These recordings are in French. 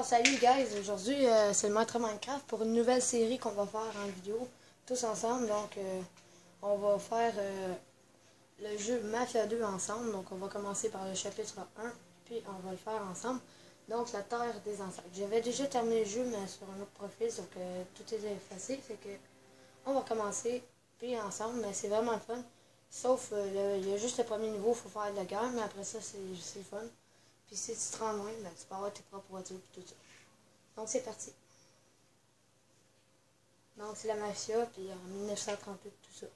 Alors salut guys, aujourd'hui c'est le Maître Minecraft pour une nouvelle série qu'on va faire en vidéo tous ensemble. Donc on va faire le jeu Mafia 2 ensemble. Donc on va commencer par le chapitre 1 puis on va le faire ensemble. Donc la terre des ancêtres. J'avais déjà terminé le jeu mais sur un autre profil, sauf que tout est effacé. Fait que on va commencer puis ensemble, mais c'est vraiment le fun. Sauf il y a juste le premier niveau, il faut faire de la guerre, mais après ça c'est le fun. Puis si tu te rends loin, ben, tu peux avoir tes propres voitures et tout ça. Donc c'est parti. Donc c'est la mafia, puis en 1938, tout ça.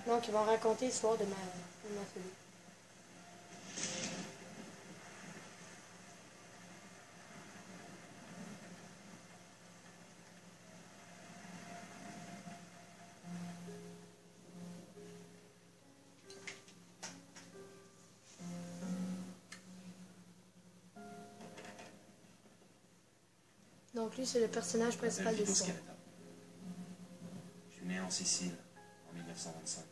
Donc ils vont raconter l'histoire de ma famille. Donc lui c'est le personnage principal de l'histoire. Je suis né en Sicile en 1925.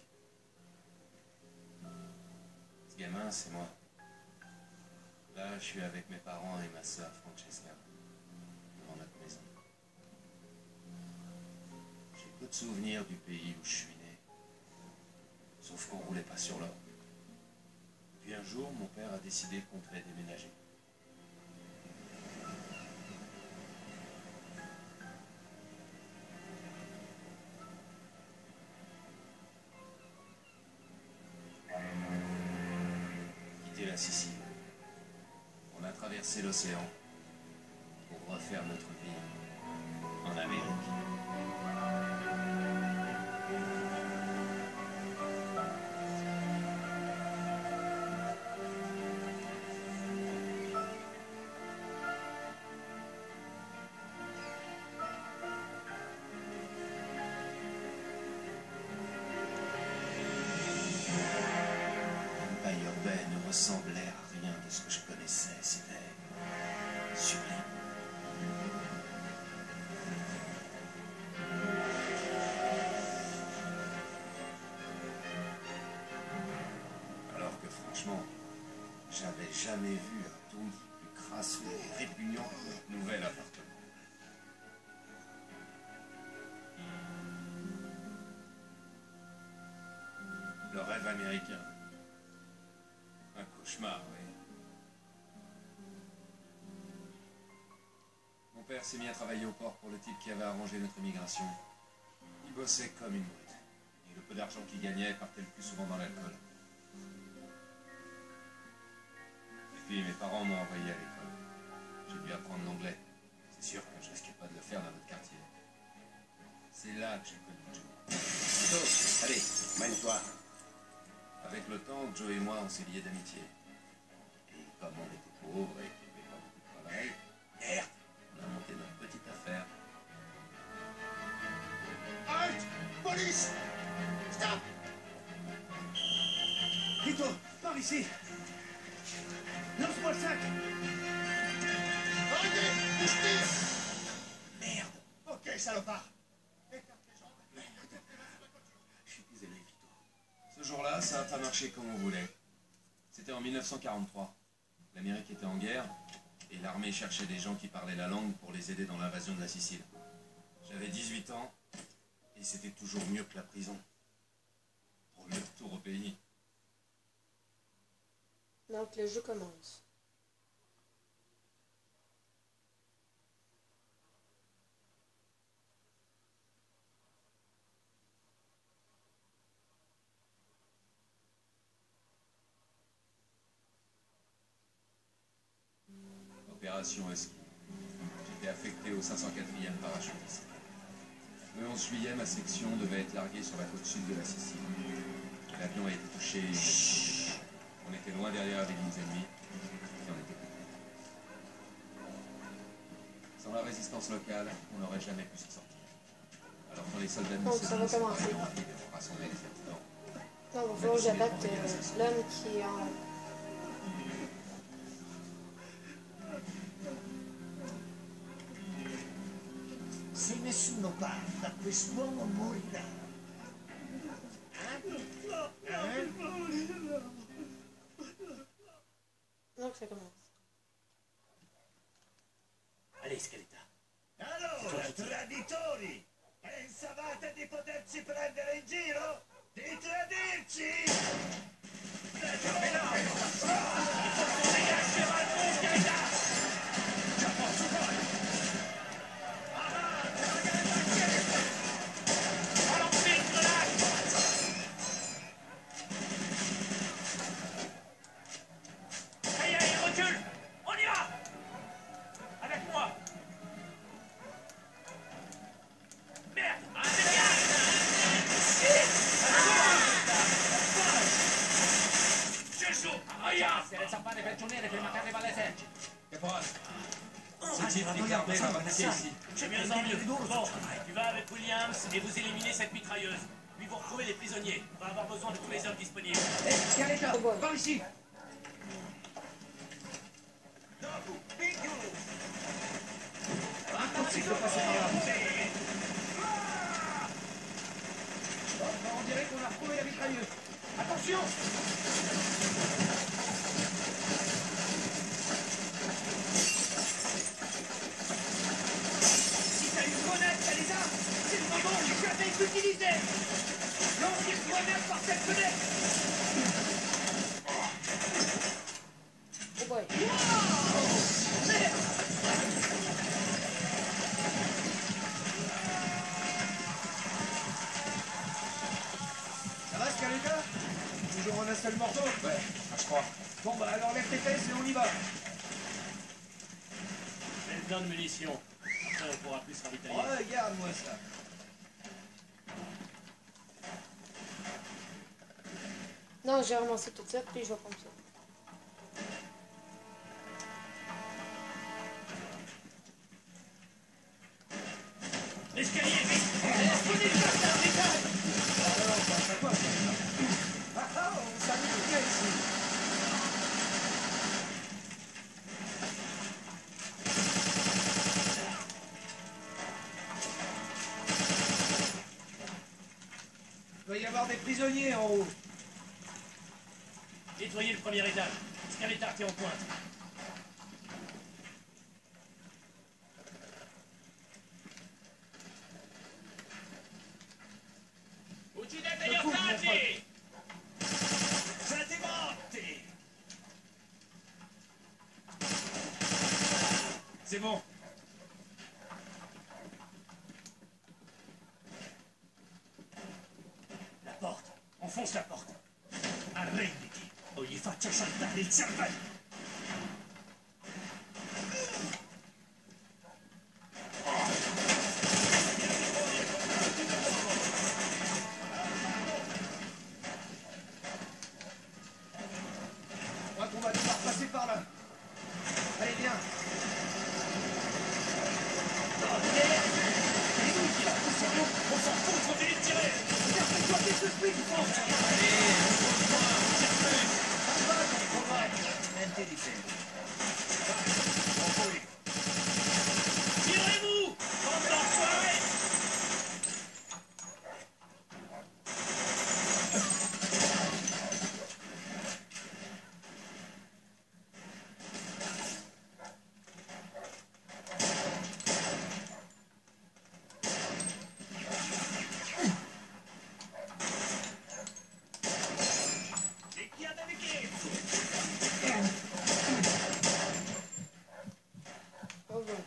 Ce gamin, c'est moi. Là, je suis avec mes parents et ma sœur Francesca, devant notre maison. J'ai peu de souvenirs du pays où je suis né, sauf qu'on roulait pas sur l'or. Puis un jour, mon père a décidé qu'on devait déménager. Quitter la Sicile. On a traversé l'océan pour refaire notre vie en Amérique. L'Empire urbaine ne ressemblait à rien de ce que je connaissais. C'était sublime. Alors que franchement, j'avais jamais vu un tout plus crasseux et répugnant que notre nouvel appartement. Le rêve américain. Un cauchemar, oui. Mon père s'est mis à travailler au port pour le type qui avait arrangé notre immigration. Il bossait comme une brute. Et le peu d'argent qu'il gagnait partait le plus souvent dans l'alcool. Et puis mes parents m'ont envoyé à l'école. J'ai dû apprendre l'anglais. C'est sûr que je risquais pas de le faire dans notre quartier. C'est là que j'ai connu Joe. Allez, mène-toi. Avec le temps, Joe et moi, on s'est liés d'amitié. Et comme on était pauvres et qu'il n'y avait pas beaucoup de travail, merde, on a monté notre petite affaire. Halt! Police! Stop! Vito, par ici! Lance-moi le sac! Arrêtez! Bouge-t-il! Merde! Ok, salopard! Écarte les jambes! Merde! Je suis désolé, Vito. Ce jour-là, ça n'a pas marché comme on voulait. C'était en 1943. L'Amérique était en guerre et l'armée cherchait des gens qui parlaient la langue pour les aider dans l'invasion de la Sicile. J'avais 18 ans et c'était toujours mieux que la prison. Pour le retour au pays. Donc le jeu commence. Opération Husky. J'étais affecté au 504e parachutiste. Le 11 juillet, ma section devait être larguée sur la côte sud de la Sicile. L'avion a été touché immédiatement. On était loin derrière les lignes ennemies et on était coupé. Sans la résistance locale, on n'aurait jamais pu s'en sortir. Alors quand les les soldats de Donc ça va Mussolini commencer. vont rassembler les habitants. Non, il va falloir que j'abatte l'homme qui est en... Se nessuno parla, quest'uomo morirà. Donc ça commence. Allez, Scaletta. Allora, traditori, pensavate di poterci prendere in giro? Dite a dirci! Aïe, aïe, recule. On y va. Avec moi. Merde. Gesù. Aia. Se le zampate prigioniere prima che arriva l'esercito. Caporal, ce type qui est armé va passer ici. J'ai bien entendu. Bon, tu vas avec Williams et vous éliminez cette mitrailleuse. Puis vous retrouvez les prisonniers. On va avoir besoin de tous les hommes disponibles. Hé, Scaletta, Oh boy. par ici. Impossible de passer par là. On dirait qu'on a retrouvé la mitrailleuse. Attention! Si t'as une grenade, t'as les armes. C'est le moment où jamais l'utiliser. Lance une grenade par cette fenêtre. Oh boy. Ça va, Scaletta? Toujours un seul morceau? Ouais, je crois. Bon, bah alors lève tes fesses et on y va. J'ai plein de munitions. Après, on pourra plus se ravitailler. Regarde-moi ça. Non, j'ai ramassé tout ça, puis je vais prendre ça. L'escalier, vite. Prenez le bâtard, détail. Alors, bah, ça quoi? Ah, on s'amuse bien ici. Il doit y avoir des prisonniers en haut. Nettoyez le premier étage. Scaletta, t'es en pointe. Uccidete gli ostaggi! Siete morti! C'est bon. La porte. Enfonce la porte. Arrenditi o gli faccio saltare il cervello! Je crois qu'on va devoir passer par là. Allez, viens. On s'en fout, continuez de tirer. Fais-toi tes esprits, tu penses? Tirez-vous! Bande d'enfoirés! E chi ha delle chiese? Oh boy.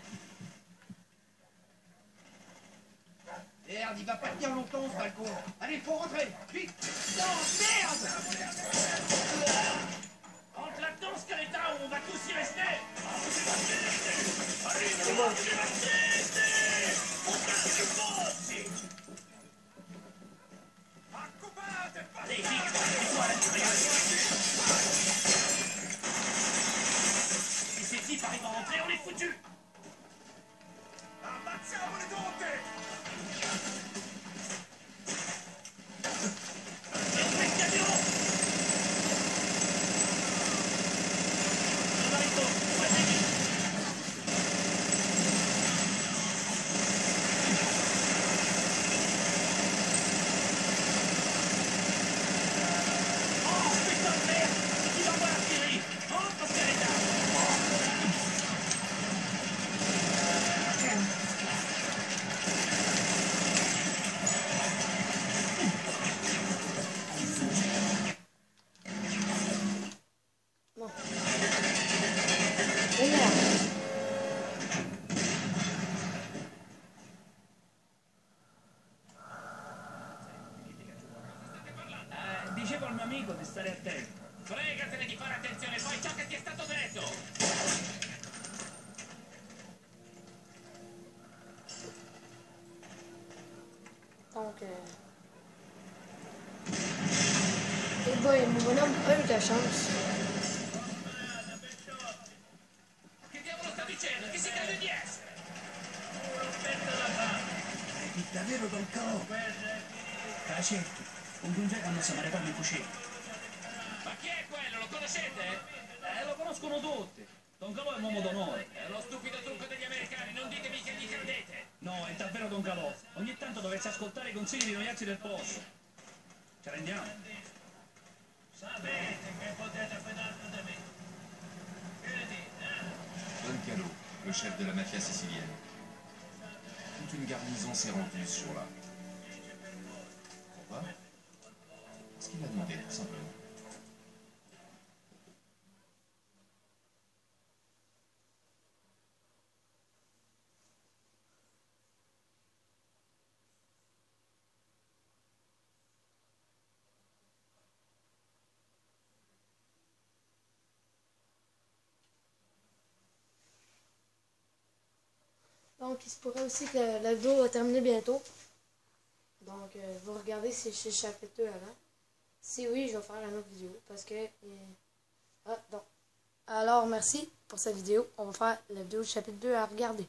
Merde, il va pas tenir longtemps ce balcon. Allez, faut rentrer. Vite. Non, merde! Rentre là-dedans, Scaletta, ou on va tous y rester! C'est bon. Allez, vite, dis-moi la mitrailleuse! Si ces types arrivent à rentrer, on est foutus! Ammazziamoli tutti! amico di stare attento. Fregatene di fare attenzione, fai ciò che ti è stato detto! Donc, et boy, mon bonhomme a eu de la chance. Che diavolo sta dicendo? Chi si crede di essere? Davvero Don Calò? Certo, un giorno hanno samaritano i fucili. Ma chi è quello? Lo conoscete? Lo conoscono tutti. Don Calò è un uomo d'onore. È lo stupido trucco degli americani, non ditemi che gli credete! No, è davvero Don Calò. Ogni tanto dovreste ascoltare i consigli di noi altri del posto. Ci rendiamo? Sapete che potete fidarvi di me. Che ne dite, Don Calò, le chef de la mafia sicilienne. Toute une garnison s'est rendue ce jour-là. Pourquoi? Parce qu'il a demandé, tout simplement. Donc, il se pourrait aussi que la vidéo va terminer bientôt. Donc, vous regardez si c'est chapitre 2 avant. Si oui, je vais faire une autre vidéo. Parce que... Ah, donc. Alors, merci pour cette vidéo. On va faire la vidéo du chapitre 2 à regarder.